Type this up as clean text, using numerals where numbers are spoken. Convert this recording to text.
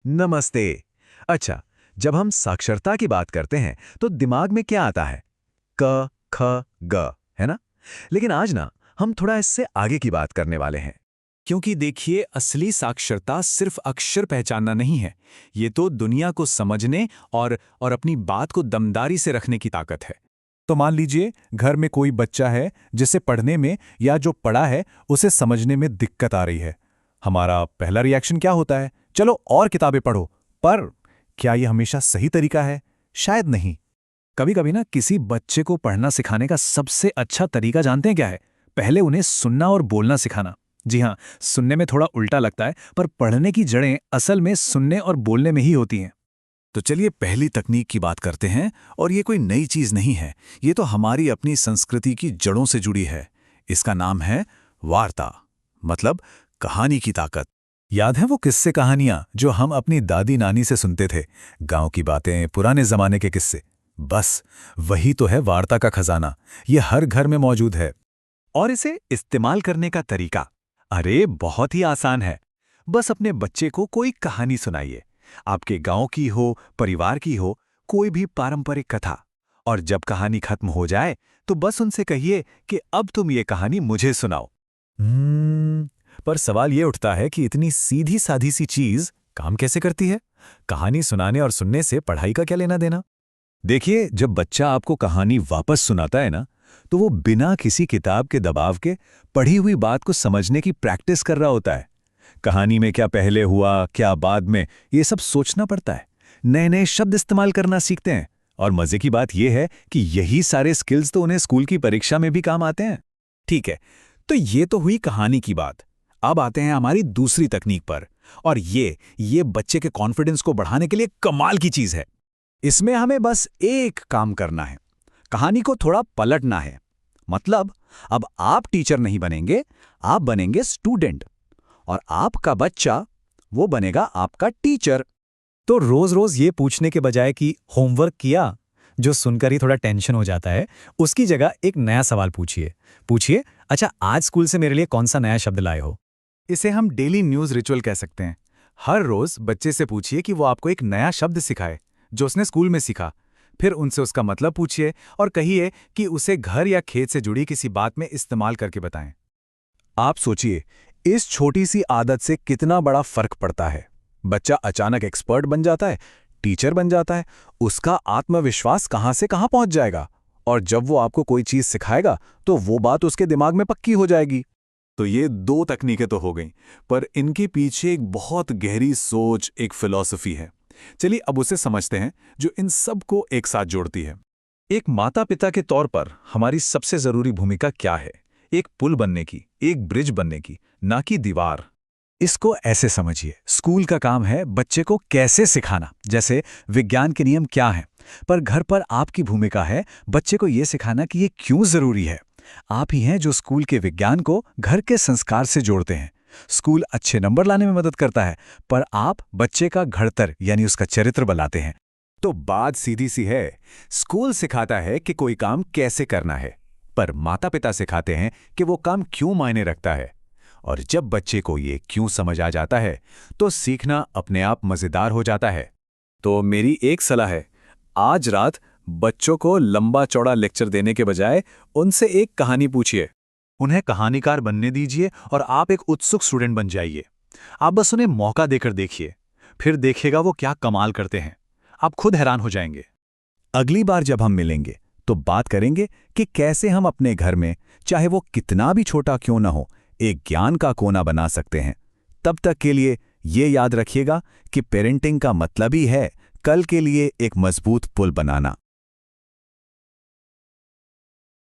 नमस्ते। अच्छा, जब हम साक्षरता की बात करते हैं तो दिमाग में क्या आता है? क, ख, ग, है ना? लेकिन आज ना हम थोड़ा इससे आगे की बात करने वाले हैं। क्योंकि देखिए असली साक्षरता सिर्फ अक्षर पहचानना नहीं है। ये तो दुनिया को समझने और अपनी बात को दमदारी से रखने की ताकत है। तो मान लीजिए घर में कोई बच्चा है जिसे पढ़ने में या जो पढ़ा है उसे समझने में दिक्कत आ रही है। हमारा पहला रिएक्शन क्या होता है? चलो और किताबें पढ़ो। पर क्या यह हमेशा सही तरीका है? शायद नहीं। कभी कभी ना किसी बच्चे को पढ़ना सिखाने का सबसे अच्छा तरीका जानते हैं क्या है? पहले उन्हें सुनना और बोलना सिखाना। जी हाँ, सुनने में थोड़ा उल्टा लगता है, पर पढ़ने की जड़ें असल में सुनने और बोलने में ही होती हैं। तो चलिए पहली तकनीक की बात करते हैं। और ये कोई नई चीज नहीं है, ये तो हमारी अपनी संस्कृति की जड़ों से जुड़ी है। इसका नाम है वार्ता, मतलब कहानी की ताकत। याद है वो किस्से कहानियां जो हम अपनी दादी नानी से सुनते थे? गांव की बातें, पुराने जमाने के किस्से। बस वही तो है वार्ता का खजाना। ये हर घर में मौजूद है। और इसे इस्तेमाल करने का तरीका, अरे बहुत ही आसान है। बस अपने बच्चे को कोई कहानी सुनाइए, आपके गांव की हो, परिवार की हो, कोई भी पारंपरिक कथा। और जब कहानी खत्म हो जाए तो बस उनसे कहिए कि अब तुम ये कहानी मुझे सुनाओ। पर सवाल ये उठता है कि इतनी सीधी साधी सी चीज काम कैसे करती है? कहानी सुनाने और सुनने से पढ़ाई का क्या लेना देना? देखिए, जब बच्चा आपको कहानी वापस सुनाता है ना, तो वो बिना किसी किताब के दबाव के पढ़ी हुई बात को समझने की प्रैक्टिस कर रहा होता है। कहानी में क्या पहले हुआ, क्या बाद में, ये सब सोचना पड़ता है। नए नए शब्द इस्तेमाल करना सीखते हैं। और मजे की बात यह है कि यही सारे स्किल्स तो उन्हें स्कूल की परीक्षा में भी काम आते हैं। ठीक है, तो ये तो हुई कहानी की बात। अब आते हैं हमारी दूसरी तकनीक पर। और ये बच्चे के कॉन्फिडेंस को बढ़ाने के लिए कमाल की चीज है। इसमें हमें बस एक काम करना है, कहानी को थोड़ा पलटना है। मतलब अब आप टीचर नहीं बनेंगे, आप बनेंगे स्टूडेंट। और आपका बच्चा, वो बनेगा आपका टीचर। तो रोज रोज ये पूछने के बजाय कि होमवर्क किया, जो सुनकर ही थोड़ा टेंशन हो जाता है, उसकी जगह एक नया सवाल पूछिए। पूछिए, अच्छा आज स्कूल से मेरे लिए कौन सा नया शब्द लाए हो? इसे हम डेली न्यूज़ रिचुअल कह सकते हैं। हर रोज बच्चे से पूछिए कि वो आपको एक नया शब्द सिखाए जो उसने स्कूल में सीखा। फिर उनसे उसका मतलब पूछिए और कहिए कि उसे घर या खेत से जुड़ी किसी बात में इस्तेमाल करके बताएं। आप सोचिए, इस छोटी सी आदत से कितना बड़ा फर्क पड़ता है। बच्चा अचानक एक्सपर्ट बन जाता है, टीचर बन जाता है। उसका आत्मविश्वास कहां से कहां पहुंच जाएगा। और जब वो आपको कोई चीज सिखाएगा तो वो बात उसके दिमाग में पक्की हो जाएगी। तो ये दो तकनीकें तो हो गईं, पर इनके पीछे एक बहुत गहरी सोच, एक फिलॉसफी है। चलिए अब उसे समझते हैं जो इन सबको एक साथ जोड़ती है। एक माता पिता के तौर पर हमारी सबसे जरूरी भूमिका क्या है? एक पुल बनने की, एक ब्रिज बनने की, ना कि दीवार। इसको ऐसे समझिए, स्कूल का काम है बच्चे को कैसे सिखाना, जैसे विज्ञान के नियम क्या हैं। पर घर पर आपकी भूमिका है बच्चे को यह सिखाना कि ये क्यों जरूरी है। आप ही हैं जो स्कूल के विज्ञान को घर के संस्कार से जोड़ते हैं। स्कूल अच्छे नंबर लाने में मदद करता है, पर आप बच्चे का घड़तर यानी उसका चरित्र बनाते हैं। तो बात सीधी सी है, स्कूल सिखाता है कि कोई काम कैसे करना है, पर माता पिता सिखाते हैं कि वो काम क्यों मायने रखता है। और जब बच्चे को ये क्यों समझ आ जाता है तो सीखना अपने आप मजेदार हो जाता है। तो मेरी एक सलाह है, आज रात बच्चों को लंबा चौड़ा लेक्चर देने के बजाय उनसे एक कहानी पूछिए। उन्हें कहानीकार बनने दीजिए और आप एक उत्सुक स्टूडेंट बन जाइए। आप बस उन्हें मौका देकर देखिए, फिर देखेगा वो क्या कमाल करते हैं। आप खुद हैरान हो जाएंगे। अगली बार जब हम मिलेंगे तो बात करेंगे कि कैसे हम अपने घर में, चाहे वो कितना भी छोटा क्यों ना हो, एक ज्ञान का कोना बना सकते हैं। तब तक के लिए ये याद रखिएगा कि पेरेंटिंग का मतलब ही है कल के लिए एक मजबूत पुल बनाना।